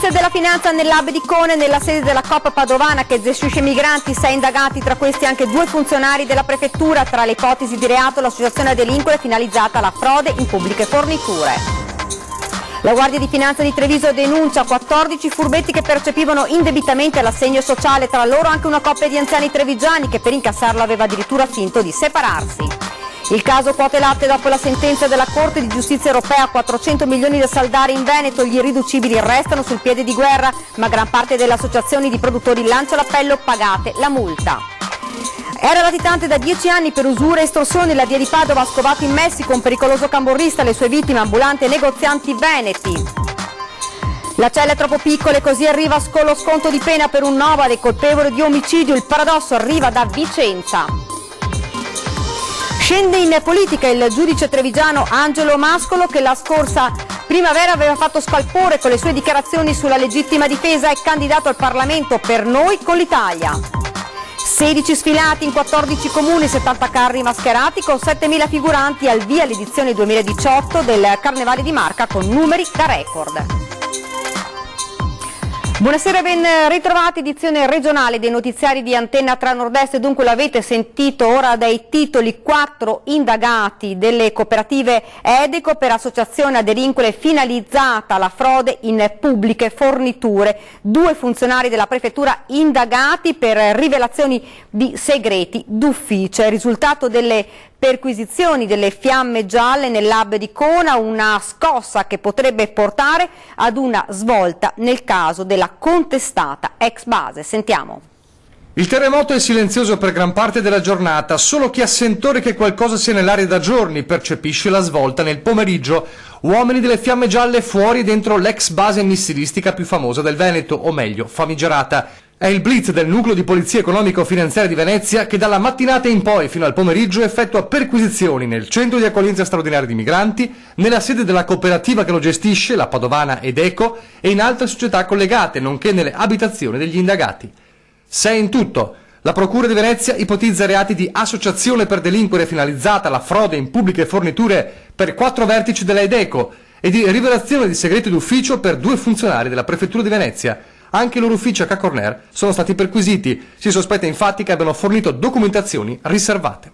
Ministro della Finanza nell'hub di Cone, nella sede della Coop Padovana che gestisce migranti, 6 indagati, tra questi anche 2 funzionari della prefettura. Tra le ipotesi di reato l'associazione a delinquere finalizzata alla frode in pubbliche forniture. La Guardia di Finanza di Treviso denuncia 14 furbetti che percepivano indebitamente l'assegno sociale, tra loro anche una coppia di anziani trevigiani che per incassarlo aveva addirittura finto di separarsi. Il caso quote latte dopo la sentenza della Corte di Giustizia Europea, 400 milioni da saldare in Veneto, gli irriducibili restano sul piede di guerra, ma gran parte delle associazioni di produttori lancia l'appello: pagate la multa. Era latitante da 10 anni per usura e estorsione la via di Padova, scovato in Messico un pericoloso camorrista, le sue vittime ambulanti e negozianti veneti. La cella è troppo piccola e così arriva con lo sconto di pena per un nomade colpevole di omicidio. Il paradosso arriva da Vicenza. Scende in politica il giudice trevigiano Angelo Mascolo, che la scorsa primavera aveva fatto scalpore con le sue dichiarazioni sulla legittima difesa. È candidato al Parlamento per Noi con l'Italia. 16 sfilati in 14 comuni, 70 carri mascherati con 7.000 figuranti, al via l'edizione 2018 del Carnevale di Marca con numeri da record. Buonasera e ben ritrovati, edizione regionale dei notiziari di Antenna 3 Nord-Est. Dunque l'avete sentito ora dai titoli: 4 indagati delle cooperative Edeco per associazione a delinquere finalizzata alla frode in pubbliche forniture, 2 funzionari della prefettura indagati per rivelazioni di segreti d'ufficio. Il risultato delle perquisizioni delle fiamme gialle nell'hub di Cona, una scossa che potrebbe portare ad una svolta nel caso della contestata ex base. Sentiamo. Il terremoto è silenzioso per gran parte della giornata, solo chi ha sentore che qualcosa sia nell'aria da giorni percepisce la svolta nel pomeriggio. Uomini delle fiamme gialle fuori e dentro l'ex base missilistica più famosa del Veneto, o meglio, famigerata. È il blitz del nucleo di polizia economico-finanziaria di Venezia che dalla mattinata in poi fino al pomeriggio effettua perquisizioni nel centro di accoglienza straordinaria di migranti, nella sede della cooperativa che lo gestisce, la Padovana Edeco, e in altre società collegate, nonché nelle abitazioni degli indagati. 6 in tutto. La Procura di Venezia ipotizza reati di associazione per delinquere finalizzata alla frode in pubbliche forniture per 4 vertici della Edeco e di rivelazione di segreti d'ufficio per 2 funzionari della Prefettura di Venezia. Anche i loro uffici a Cacorner sono stati perquisiti. Si sospetta infatti che abbiano fornito documentazioni riservate.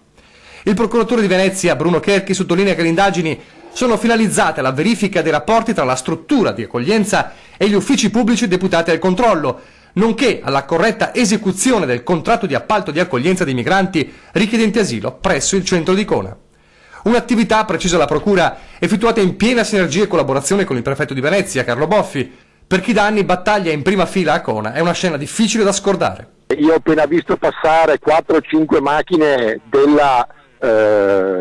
Il procuratore di Venezia, Bruno Cherchi, sottolinea che le indagini sono finalizzate alla verifica dei rapporti tra la struttura di accoglienza e gli uffici pubblici deputati al controllo, nonché alla corretta esecuzione del contratto di appalto di accoglienza dei migranti richiedenti asilo presso il centro di Cona. Un'attività, precisa la Procura, effettuata in piena sinergia e collaborazione con il prefetto di Venezia, Carlo Boffi. Per chi da anni battaglia in prima fila a Cona è una scena difficile da scordare. Io ho appena visto passare 4 o 5 macchine della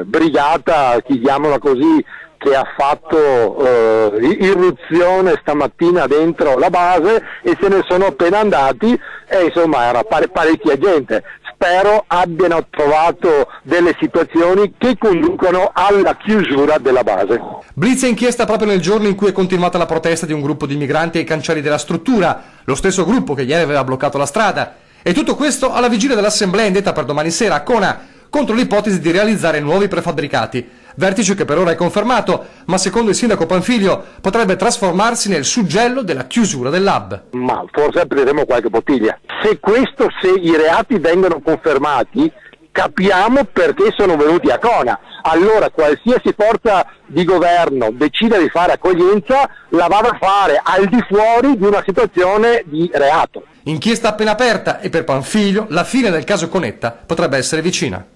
brigata, chiamiamola così, che ha fatto irruzione stamattina dentro la base e se ne sono appena andati e insomma era parecchia gente. Spero abbiano trovato delle situazioni che conducono alla chiusura della base. Blitz è inchiesta proprio nel giorno in cui è continuata la protesta di un gruppo di migranti ai cancelli della struttura, lo stesso gruppo che ieri aveva bloccato la strada. E tutto questo alla vigilia dell'assemblea indetta per domani sera a Cona contro l'ipotesi di realizzare nuovi prefabbricati. Vertice che per ora è confermato, ma secondo il sindaco Panfilio potrebbe trasformarsi nel suggello della chiusura dell'hub. Ma forse apriremo qualche bottiglia. Se i reati vengono confermati, capiamo perché sono venuti a Cona. Allora qualsiasi forza di governo decida di fare accoglienza la vada a fare al di fuori di una situazione di reato. Inchiesta appena aperta e per Panfilio la fine del caso Conetta potrebbe essere vicina.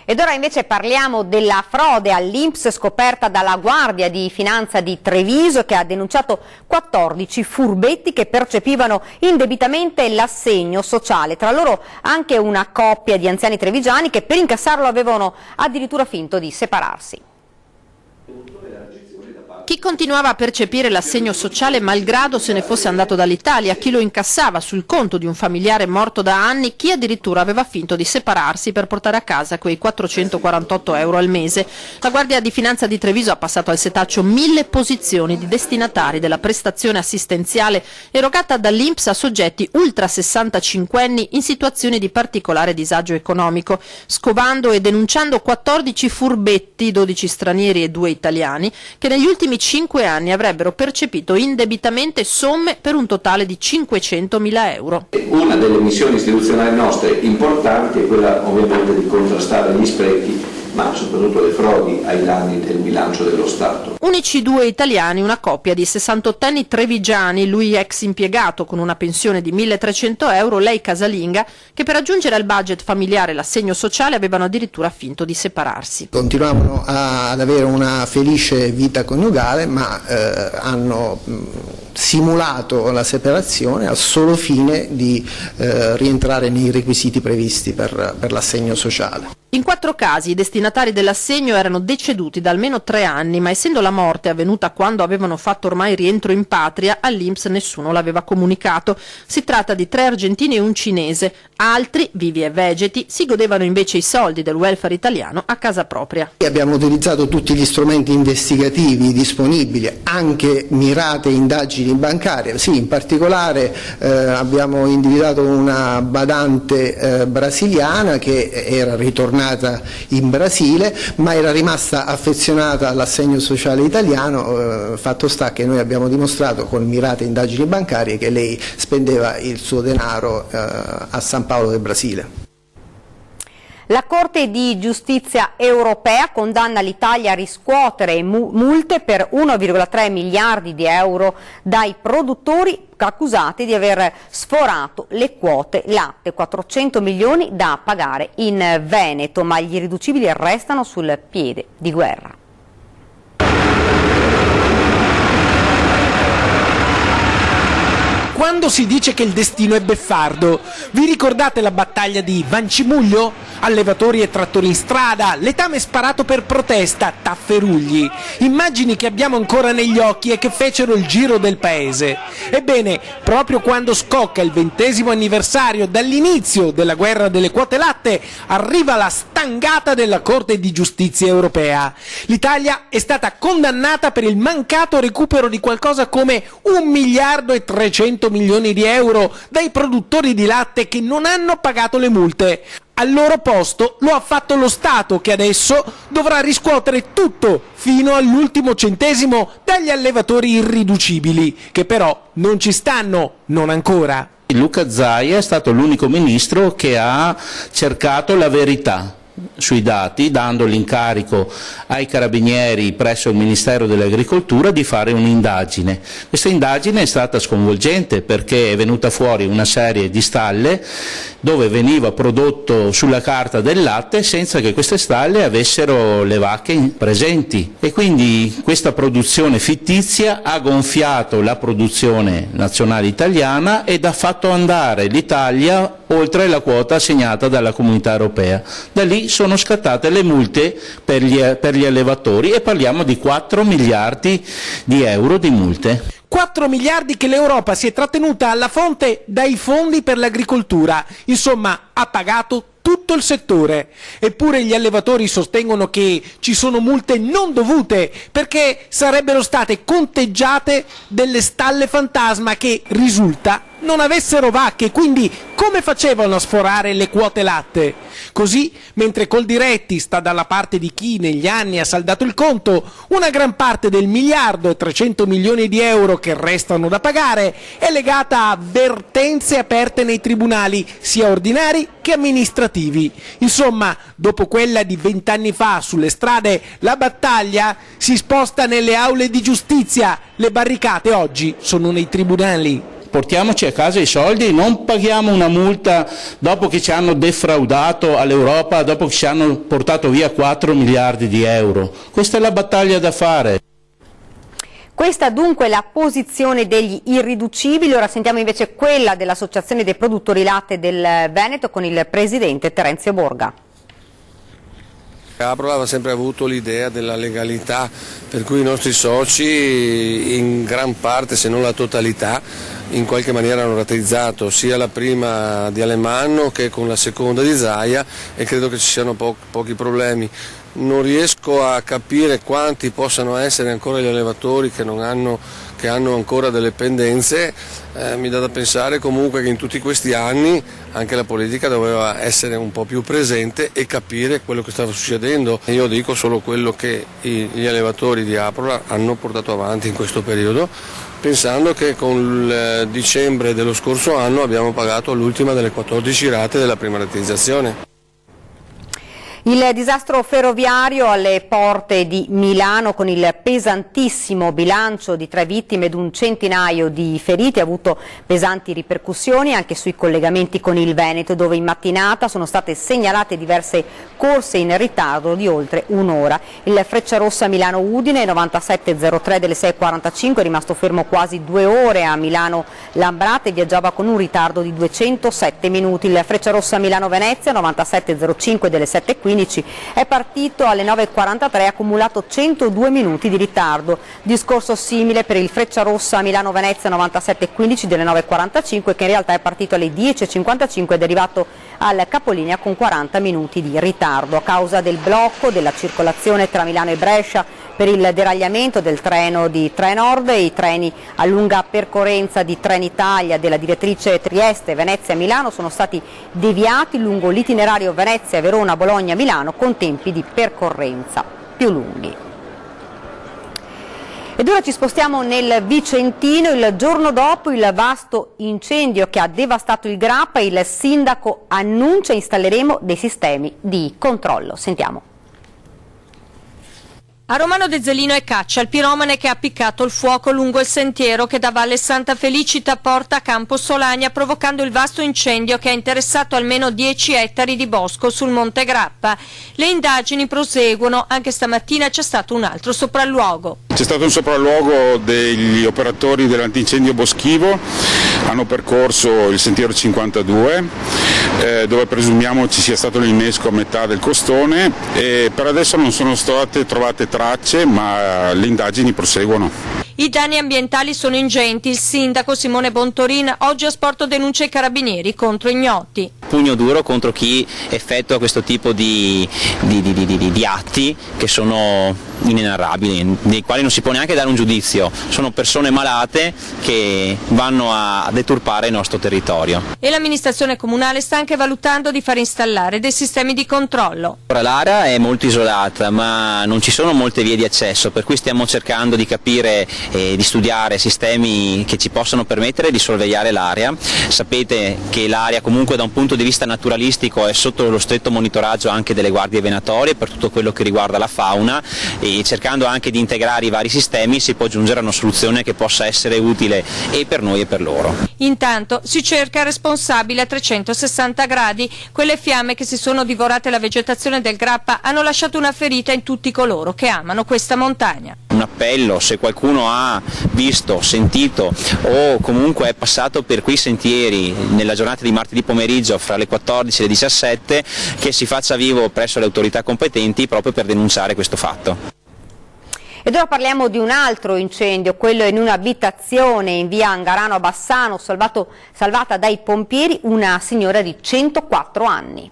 Ed ora invece parliamo della frode all'INPS scoperta dalla Guardia di Finanza di Treviso, che ha denunciato 14 furbetti che percepivano indebitamente l'assegno sociale, tra loro anche una coppia di anziani trevigiani che per incassarlo avevano addirittura finto di separarsi. Chi continuava a percepire l'assegno sociale malgrado se ne fosse andato dall'Italia, chi lo incassava sul conto di un familiare morto da anni, chi addirittura aveva finto di separarsi per portare a casa quei 448 euro al mese. La Guardia di Finanza di Treviso ha passato al setaccio 1000 posizioni di destinatari della prestazione assistenziale erogata dall'INPS a soggetti ultra 65enni in situazioni di particolare disagio economico, scovando e denunciando 14 furbetti, 12 stranieri e 2 italiani, che negli ultimi 5 anni avrebbero percepito indebitamente somme per un totale di 500.000 euro. Una delle missioni istituzionali nostre importanti è quella ovviamente di contrastare gli sprechi, ma soprattutto le frodi ai danni del bilancio dello Stato. Unici 2 italiani, una coppia di 68enni trevigiani, lui ex impiegato con una pensione di 1.300 euro, lei casalinga, che per raggiungere al budget familiare l'assegno sociale avevano addirittura finto di separarsi. Continuavano ad avere una felice vita coniugale, ma hanno simulato la separazione al solo fine di rientrare nei requisiti previsti per l'assegno sociale. In 4 casi i destinatari dell'assegno erano deceduti da almeno 3 anni, ma essendo la morte avvenuta quando avevano fatto ormai rientro in patria, all'INPS nessuno l'aveva comunicato. Si tratta di 3 argentini e un cinese. Altri, vivi e vegeti, si godevano invece i soldi del welfare italiano a casa propria. Abbiamo utilizzato tutti gli strumenti investigativi disponibili, anche mirate indagini bancarie. Sì, in particolare abbiamo individuato una badante brasiliana che era ritornata in Brasile, ma era rimasta affezionata all'assegno sociale italiano. Fatto sta che noi abbiamo dimostrato con mirate indagini bancarie che lei spendeva il suo denaro a San Paolo del Brasile. La Corte di Giustizia europea condanna l'Italia a riscuotere multe per 1,3 miliardi di euro dai produttori accusati di aver sforato le quote latte, 400 milioni da pagare in Veneto, ma gli irriducibili restano sul piede di guerra. Quando si dice che il destino è beffardo, vi ricordate la battaglia di Vancimuglio? Allevatori e trattori in strada, letame sparato per protesta, tafferugli. Immagini che abbiamo ancora negli occhi e che fecero il giro del paese. Ebbene, proprio quando scocca il 20° anniversario dall'inizio della guerra delle quote latte, arriva la stangata della Corte di Giustizia europea. L'Italia è stata condannata per il mancato recupero di qualcosa come 1 miliardo e 300 milioni di euro dai produttori di latte che non hanno pagato le multe. Al loro posto lo ha fatto lo Stato, che adesso dovrà riscuotere tutto fino all'ultimo centesimo dagli allevatori irriducibili, che però non ci stanno, non ancora. Luca Zaia è stato l'unico ministro che ha cercato la verità sui dati, dando l'incarico ai carabinieri presso il Ministero dell'Agricoltura di fare un'indagine. Questa indagine è stata sconvolgente perché è venuta fuori una serie di stalle dove veniva prodotto sulla carta del latte senza che queste stalle avessero le vacche presenti, e quindi questa produzione fittizia ha gonfiato la produzione nazionale italiana ed ha fatto andare l'Italia oltre la quota assegnata dalla Comunità Europea. Da lì sono scattate le multe per gli allevatori e parliamo di 4 miliardi di euro di multe. 4 miliardi che l'Europa si è trattenuta alla fonte dai fondi per l'agricoltura, insomma ha pagato tutto il settore. Eppure gli allevatori sostengono che ci sono multe non dovute perché sarebbero state conteggiate delle stalle fantasma che, risulta, non avessero vacche, quindi come facevano a sforare le quote latte? Così, mentre Coldiretti sta dalla parte di chi negli anni ha saldato il conto, una gran parte del 1 miliardo e 300 milioni di euro che restano da pagare è legata a vertenze aperte nei tribunali, sia ordinari che amministrativi. Insomma, dopo quella di 20 anni fa sulle strade, la battaglia si sposta nelle aule di giustizia. Le barricate oggi sono nei tribunali. Portiamoci a casa i soldi, non paghiamo una multa dopo che ci hanno defraudato all'Europa, dopo che ci hanno portato via 4 miliardi di euro. Questa è la battaglia da fare. Questa dunque è la posizione degli irriducibili. Ora sentiamo invece quella dell'Associazione dei produttori latte del Veneto con il presidente Terenzio Borga. Apro aveva sempre avuto l'idea della legalità, per cui i nostri soci in gran parte, se non la totalità, in qualche maniera hanno rateizzato sia la prima di Alemanno che con la seconda di Zaia, e credo che ci siano pochi problemi. Non riesco a capire quanti possano essere ancora gli allevatori che che hanno ancora delle pendenze, mi dà da pensare comunque che in tutti questi anni anche la politica doveva essere un po' più presente e capire quello che stava succedendo. Io dico solo quello che gli allevatori di Aprola hanno portato avanti in questo periodo, pensando che con il dicembre dello scorso anno abbiamo pagato l'ultima delle 14 rate della prima rateizzazione. Il disastro ferroviario alle porte di Milano, con il pesantissimo bilancio di 3 vittime ed un centinaio di feriti, ha avuto pesanti ripercussioni anche sui collegamenti con il Veneto, dove in mattinata sono state segnalate diverse corse in ritardo di oltre un'ora. Il Frecciarossa Milano-Udine 9703 delle 6.45 è rimasto fermo quasi 2 ore a Milano-Lambrate e viaggiava con un ritardo di 207 minuti. Il Frecciarossa Milano-Venezia 9705 delle 7.15 è partito alle 9.43 e ha accumulato 102 minuti di ritardo. Discorso simile per il Frecciarossa Milano-Venezia 97.15 delle 9.45, che in realtà è partito alle 10.55 ed è arrivato al capolinea con 40 minuti di ritardo a causa del blocco della circolazione tra Milano e Brescia per il deragliamento del treno di Trenord. I treni a lunga percorrenza di Trenitalia della direttrice Trieste-Venezia-Milano sono stati deviati lungo l'itinerario Venezia-Verona-Bologna-Milano con tempi di percorrenza più lunghi. Ed ora ci spostiamo nel Vicentino. Il giorno dopo il vasto incendio che ha devastato il Grappa, il sindaco annuncia: installeremo dei sistemi di controllo. Sentiamo. A Romano De Zelino e Caccia, il piromane che ha appiccato il fuoco lungo il sentiero che da Valle Santa Felicita porta a Campo Solagna, provocando il vasto incendio che ha interessato almeno 10 ettari di bosco sul Monte Grappa. Le indagini proseguono, anche stamattina c'è stato un altro sopralluogo. C'è stato un sopralluogo degli operatori dell'antincendio boschivo, hanno percorso il sentiero 52, dove presumiamo ci sia stato l'innesco a metà del costone, e per adesso non sono state trovate tracce, ma le indagini proseguono. I danni ambientali sono ingenti. Il sindaco Simone Bontorin oggi ha sporto denuncia ai carabinieri contro ignoti. Pugno duro contro chi effettua questo tipo di atti che sono inenarrabili, nei quali non si può neanche dare un giudizio. Sono persone malate che vanno a deturpare il nostro territorio. E l'amministrazione comunale sta anche valutando di far installare dei sistemi di controllo. L'area è molto isolata, ma non ci sono molte vie di accesso, per cui stiamo cercando di capire e di studiare sistemi che ci possano permettere di sorvegliare l'area. Sapete che l'area comunque da un punto di vista naturalistico è sotto lo stretto monitoraggio anche delle guardie venatorie per tutto quello che riguarda la fauna, e cercando anche di integrare i vari sistemi si può giungere a una soluzione che possa essere utile e per noi e per loro. Intanto si cerca il responsabile a 360 gradi. Quelle fiamme che si sono divorate la vegetazione del Grappa hanno lasciato una ferita in tutti coloro che amano questa montagna. Un appello: se qualcuno ha visto, sentito o comunque è passato per quei sentieri nella giornata di martedì pomeriggio fra le 14 e le 17, che si faccia vivo presso le autorità competenti proprio per denunciare questo fatto. Ed ora parliamo di un altro incendio, quello in un'abitazione in via Angarano a Bassano, salvata dai pompieri una signora di 104 anni.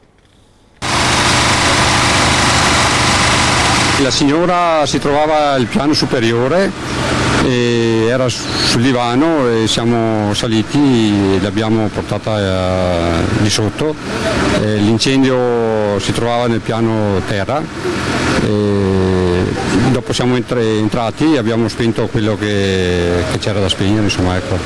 La signora si trovava al piano superiore, era sul divano e siamo saliti e l'abbiamo portata di sotto. L'incendio si trovava nel piano terra. Dopo siamo entrati e abbiamo spento quello che c'era da spegnere, insomma, ecco.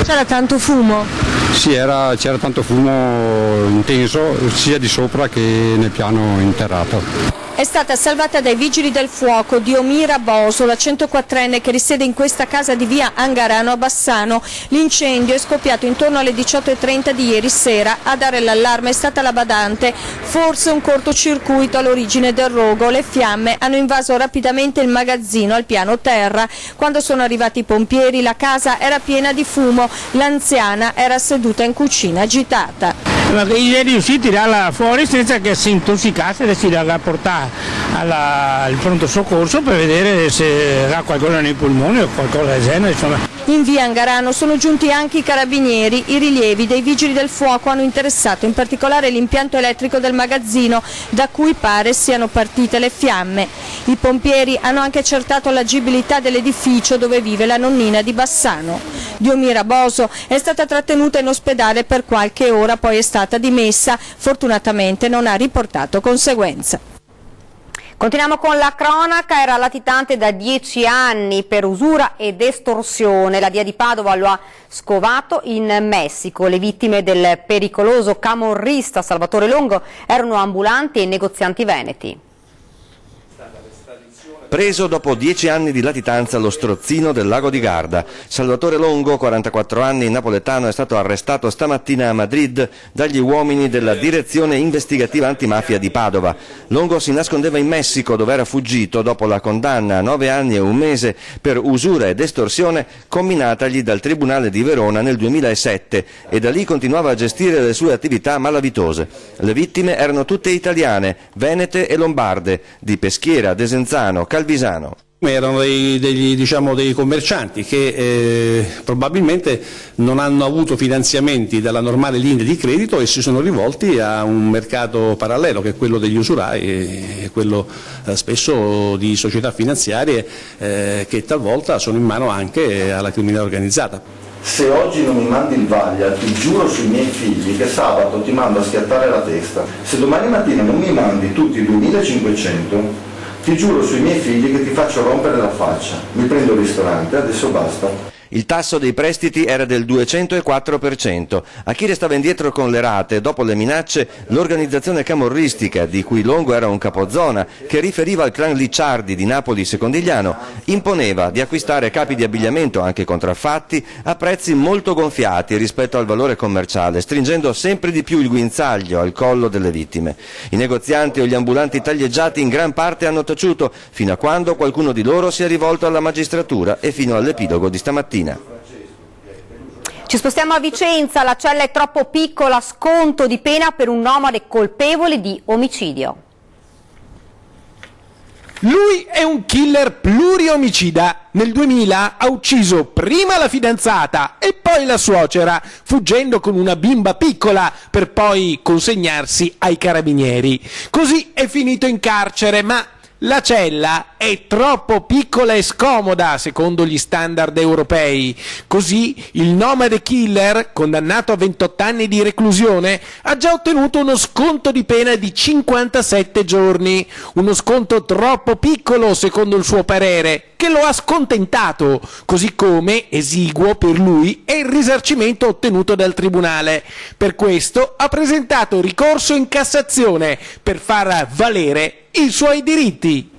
C'era tanto fumo? Sì, c'era tanto fumo intenso sia di sopra che nel piano interrato. È stata salvata dai vigili del fuoco Diomira Boso, la 104enne che risiede in questa casa di via Angarano a Bassano. L'incendio è scoppiato intorno alle 18:30 di ieri sera. A dare l'allarme è stata la badante. Forse un cortocircuito all'origine del rogo. Le fiamme hanno invaso rapidamente il magazzino al piano terra. Quando sono arrivati i pompieri la casa era piena di fumo. L'anziana era seduta in cucina agitata. È riuscito a tirarla fuori senza che si intossicasse, e si la portare al pronto soccorso per vedere se ha qualcosa nei polmoni o qualcosa del genere, insomma. In via Angarano sono giunti anche i carabinieri. I rilievi dei vigili del fuoco hanno interessato in particolare l'impianto elettrico del magazzino, da cui pare siano partite le fiamme. I pompieri hanno anche accertato l'agibilità dell'edificio dove vive la nonnina di Bassano. Diomira Boso è stata trattenuta in ospedale per qualche ora, poi è stata dimessa. Fortunatamente non ha riportato conseguenze. Continuiamo con la cronaca. Era latitante da 10 anni per usura ed estorsione. La DIA di Padova lo ha scovato in Messico. Le vittime del pericoloso camorrista Salvatore Longo erano ambulanti e negozianti veneti. Preso dopo 10 anni di latitanza allo strozzino del lago di Garda, Salvatore Longo, 44 anni, napoletano, è stato arrestato stamattina a Madrid dagli uomini della Direzione Investigativa Antimafia di Padova. Longo si nascondeva in Messico, dove era fuggito dopo la condanna a 9 anni e 1 mese per usura ed estorsione comminatagli dal Tribunale di Verona nel 2007 e da lì continuava a gestire le sue attività malavitose. Le vittime erano tutte italiane, venete e lombarde, di Peschiera, Desenzano, Calvisano. Erano dei commercianti che probabilmente non hanno avuto finanziamenti dalla normale linea di credito e si sono rivolti a un mercato parallelo che è quello degli usurai e quello spesso di società finanziarie che talvolta sono in mano anche alla criminalità organizzata. Se oggi non mi mandi il vaglia, ti giuro sui miei figli che sabato ti mando a schiattare la testa. Se domani mattina non mi mandi tutti i 2500, ti giuro sui miei figli che ti faccio rompere la faccia. Mi prendo il ristorante, adesso basta. Il tasso dei prestiti era del 204%. A chi restava indietro con le rate, dopo le minacce, l'organizzazione camorristica, di cui Longo era un capozona, che riferiva al clan Licciardi di Napoli Secondigliano, imponeva di acquistare capi di abbigliamento, anche contraffatti, a prezzi molto gonfiati rispetto al valore commerciale, stringendo sempre di più il guinzaglio al collo delle vittime. I negozianti o gli ambulanti taglieggiati in gran parte hanno taciuto, fino a quando qualcuno di loro si è rivolto alla magistratura e fino all'epilogo di stamattina. Ci spostiamo a Vicenza, la cella è troppo piccola, sconto di pena per un nomade colpevole di omicidio. Lui è un killer pluriomicida. Nel 2000 ha ucciso prima la fidanzata e poi la suocera, fuggendo con una bimba piccola per poi consegnarsi ai carabinieri. Così è finito in carcere, ma la cella è troppo piccola e scomoda secondo gli standard europei. Così il nomade killer, condannato a 28 anni di reclusione, ha già ottenuto uno sconto di pena di 57 giorni. Uno sconto troppo piccolo secondo il suo parere, che lo ha scontentato, così come esiguo per lui è il risarcimento ottenuto dal tribunale. Per questo ha presentato ricorso in Cassazione per far valere i suoi diritti.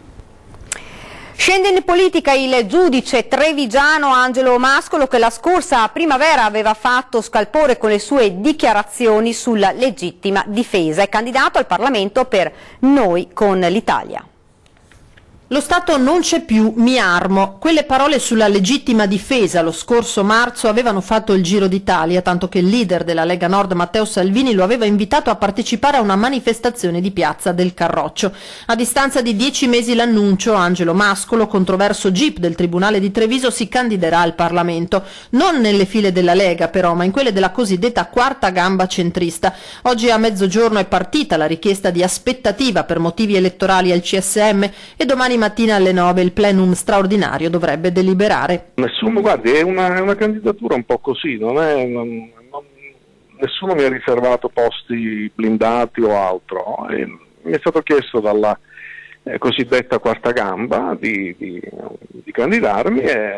Scende in politica il giudice trevigiano Angelo Mascolo, che la scorsa primavera aveva fatto scalpore con le sue dichiarazioni sulla legittima difesa. È candidato al Parlamento per Noi con l'Italia. Lo Stato non c'è più, mi armo. Quelle parole sulla legittima difesa lo scorso marzo avevano fatto il giro d'Italia, tanto che il leader della Lega Nord Matteo Salvini lo aveva invitato a partecipare a una manifestazione di Piazza del Carroccio. A distanza di 10 mesi l'annuncio, Angelo Mascolo, controverso GIP del Tribunale di Treviso, si candiderà al Parlamento. Non nelle file della Lega però, ma in quelle della cosiddetta quarta gamba centrista. Oggi a mezzogiorno è partita la richiesta di aspettativa per motivi elettorali al CSM e domani mattina alle 9 il plenum straordinario dovrebbe deliberare. Nessuno, guardi, è una candidatura un po' così, nessuno mi ha riservato posti blindati o altro. Mi è stato chiesto dalla cosiddetta quarta gamba di candidarmi e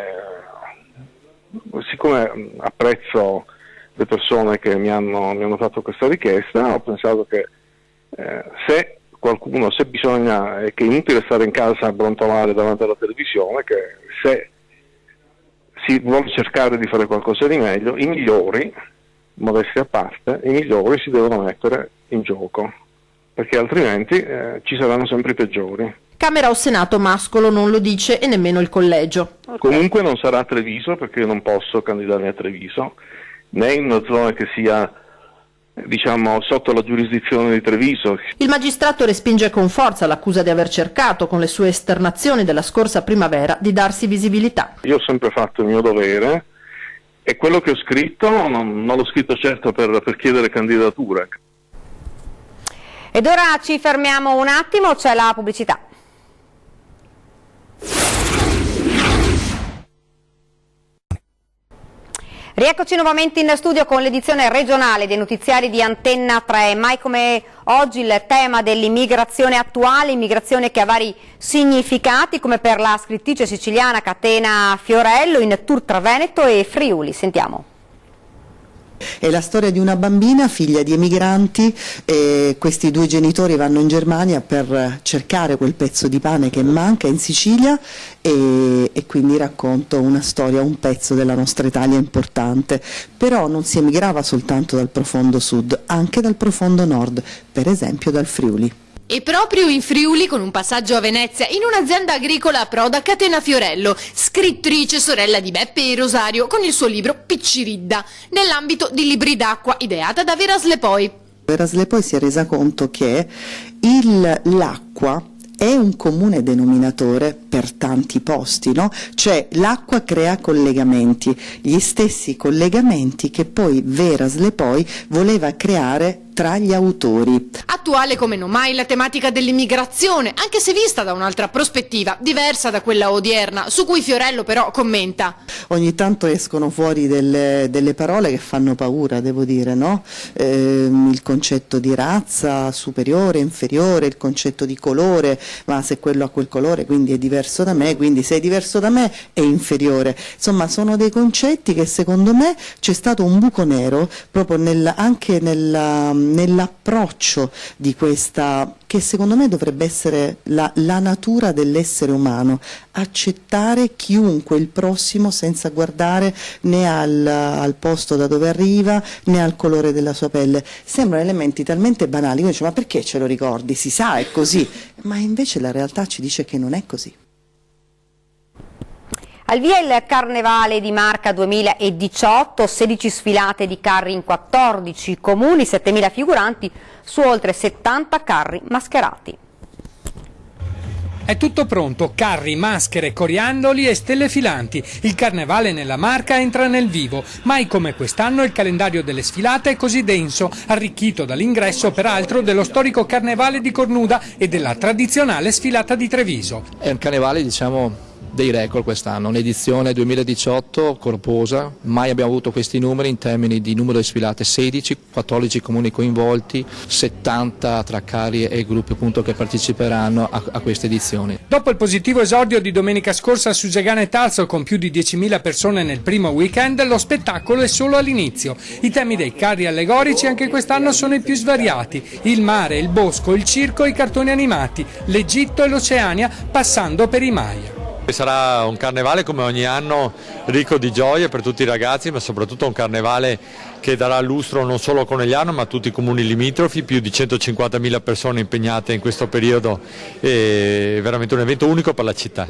siccome apprezzo le persone che mi hanno fatto questa richiesta, ho pensato che se bisogna, che è inutile stare in casa a brontolare davanti alla televisione, che se si vuole cercare di fare qualcosa di meglio, i migliori, modestia a parte, i migliori si devono mettere in gioco, perché altrimenti ci saranno sempre i peggiori. Camera o Senato Mascolo non lo dice e nemmeno il collegio. Comunque non sarà a Treviso, perché io non posso candidarmi a Treviso, né in una zona che sia sotto la giurisdizione di Treviso. Il magistrato respinge con forza l'accusa di aver cercato, con le sue esternazioni della scorsa primavera, di darsi visibilità. Io ho sempre fatto il mio dovere E quello che ho scritto non l'ho scritto certo per chiedere candidature. Ed ora ci fermiamo un attimo, c'è la pubblicità. Rieccoci nuovamente in studio con l'edizione regionale dei notiziari di Antenna 3. Mai come oggi il tema dell'immigrazione attuale, immigrazione che ha vari significati, come per la scrittrice siciliana Catena Fiorello in tour tra Veneto e Friuli. Sentiamo. È la storia di una bambina figlia di emigranti e questi due genitori vanno in Germania per cercare quel pezzo di pane che manca in Sicilia e quindi racconto una storia, un pezzo della nostra Italia importante. Però non si emigrava soltanto dal profondo sud, anche dal profondo nord, per esempio dal Friuli. E proprio in Friuli, con un passaggio a Venezia, in un'azienda agricola approda Catena Fiorello, scrittrice sorella di Beppe e Rosario, con il suo libro Picciridda, nell'ambito di Libri d'acqua, ideata da Vera Slepoi. Vera Slepoi si è resa conto che l'acqua è un comune denominatore per tanti posti, no? Cioè l'acqua crea collegamenti, gli stessi collegamenti che poi Vera Slepoi voleva creare tra gli autori. Attuale come non mai la tematica dell'immigrazione, anche se vista da un'altra prospettiva, diversa da quella odierna, su cui Fiorello però commenta. Ogni tanto escono fuori delle parole che fanno paura, devo dire, no? Il concetto di razza superiore, inferiore, il concetto di colore, ma se quello ha quel colore quindi è diverso da me, quindi se è diverso da me è inferiore. Insomma, sono dei concetti che secondo me c'è stato un buco nero proprio anche nell'approccio di questa, che secondo me dovrebbe essere la natura dell'essere umano, accettare chiunque, il prossimo, senza guardare né al posto da dove arriva né al colore della sua pelle. Sembrano elementi talmente banali, uno dice ma perché ce lo ricordi? Si sa, è così, ma invece la realtà ci dice che non è così. Al via il Carnevale di Marca 2018, 16 sfilate di carri in 14 comuni, 7.000 figuranti su oltre 70 carri mascherati. È tutto pronto, carri, maschere, coriandoli e stelle filanti. Il Carnevale nella Marca entra nel vivo. Mai come quest'anno il calendario delle sfilate è così denso, arricchito dall'ingresso peraltro dello storico Carnevale di Cornuda e della tradizionale sfilata di Treviso. È un carnevale, diciamo, dei record quest'anno, un'edizione 2018 corposa, mai abbiamo avuto questi numeri in termini di numero di sfilate, 16, 14 comuni coinvolti, 70 tra carri e gruppi appunto che parteciperanno a queste edizioni. Dopo il positivo esordio di domenica scorsa a Susegana e Talso con più di 10.000 persone nel primo weekend, lo spettacolo è solo all'inizio. I temi dei carri allegorici anche quest'anno sono i più svariati, il mare, il bosco, il circo e i cartoni animati, l'Egitto e l'Oceania passando per i Maya. Sarà un carnevale come ogni anno ricco di gioie per tutti i ragazzi, ma soprattutto un carnevale che darà lustro non solo a Conegliano ma a tutti i comuni limitrofi, più di 150.000 persone impegnate in questo periodo, è veramente un evento unico per la città.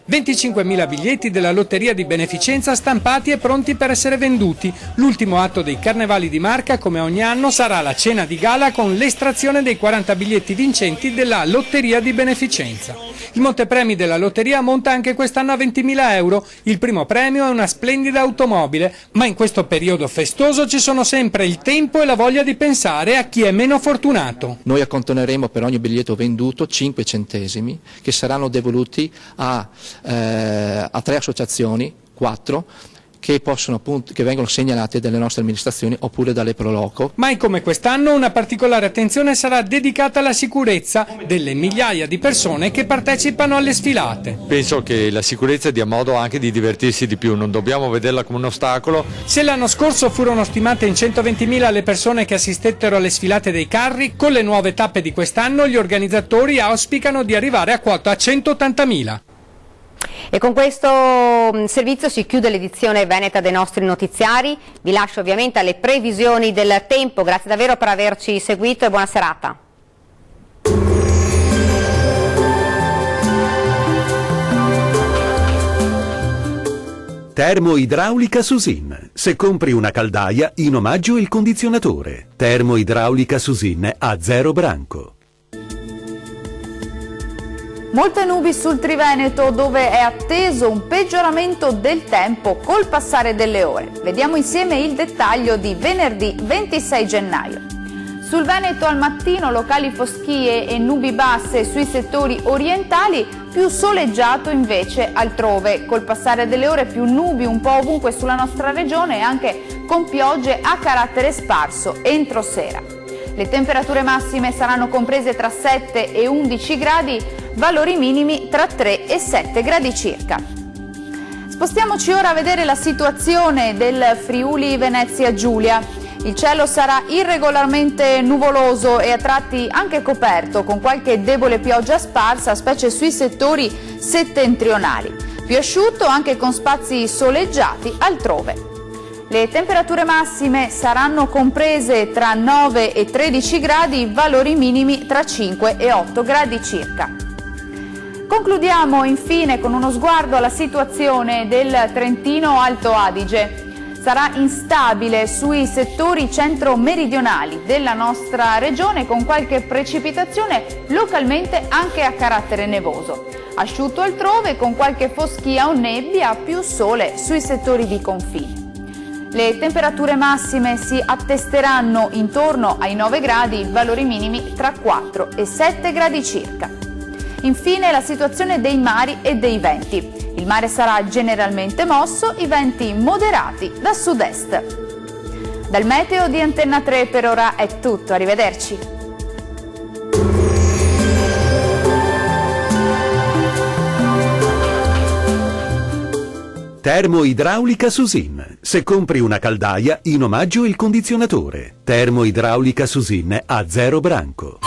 25.000 biglietti della lotteria di beneficenza stampati e pronti per essere venduti. L'ultimo atto dei Carnevali di Marca, come ogni anno, sarà la cena di gala con l'estrazione dei 40 biglietti vincenti della lotteria di beneficenza. Il montepremi della lotteria monta anche quest'anno a 20.000 euro. Il primo premio è una splendida automobile, ma in questo periodo festoso ci sono sempre il tempo e la voglia di pensare a chi è meno fortunato. Noi accantoneremo per ogni biglietto venduto 5 centesimi che saranno devoluti a 3 associazioni, 4, che vengono segnalate dalle nostre amministrazioni oppure dalle Proloco. Mai come quest'anno una particolare attenzione sarà dedicata alla sicurezza delle migliaia di persone che partecipano alle sfilate. Penso che la sicurezza dia modo anche di divertirsi di più, non dobbiamo vederla come un ostacolo. Se l'anno scorso furono stimate in 120.000 le persone che assistettero alle sfilate dei carri, con le nuove tappe di quest'anno gli organizzatori auspicano di arrivare a quota 180.000. E con questo servizio si chiude l'edizione veneta dei nostri notiziari. Vi lascio ovviamente alle previsioni del tempo. Grazie davvero per averci seguito e buona serata. Termoidraulica Susin. Se compri una caldaia, in omaggio il condizionatore. Termoidraulica Susin a 0 branco. Molte nubi sul Triveneto, dove è atteso un peggioramento del tempo col passare delle ore. Vediamo insieme il dettaglio di venerdì 26 gennaio. Sul Veneto al mattino locali foschie e nubi basse sui settori orientali, più soleggiato invece altrove. Col passare delle ore più nubi un po' ovunque sulla nostra regione e anche con piogge a carattere sparso entro sera. Le temperature massime saranno comprese tra 7 e 11 gradi, valori minimi tra 3 e 7 gradi circa. Spostiamoci ora a vedere la situazione del Friuli Venezia Giulia. Il cielo sarà irregolarmente nuvoloso e a tratti anche coperto, con qualche debole pioggia sparsa, specie sui settori settentrionali. Più asciutto anche con spazi soleggiati altrove. Le temperature massime saranno comprese tra 9 e 13 gradi, valori minimi tra 5 e 8 gradi circa. Concludiamo infine con uno sguardo alla situazione del Trentino Alto Adige. Sarà instabile sui settori centro-meridionali della nostra regione, con qualche precipitazione localmente anche a carattere nevoso. Asciutto altrove con qualche foschia o nebbia, più sole sui settori di confine. Le temperature massime si attesteranno intorno ai 9 gradi, valori minimi tra 4 e 7 gradi circa. Infine la situazione dei mari e dei venti. Il mare sarà generalmente mosso, i venti moderati da sud-est. Dal meteo di Antenna 3 per ora è tutto, arrivederci. Termoidraulica Susin. Se compri una caldaia, in omaggio il condizionatore. Termoidraulica Susin a 0 branco.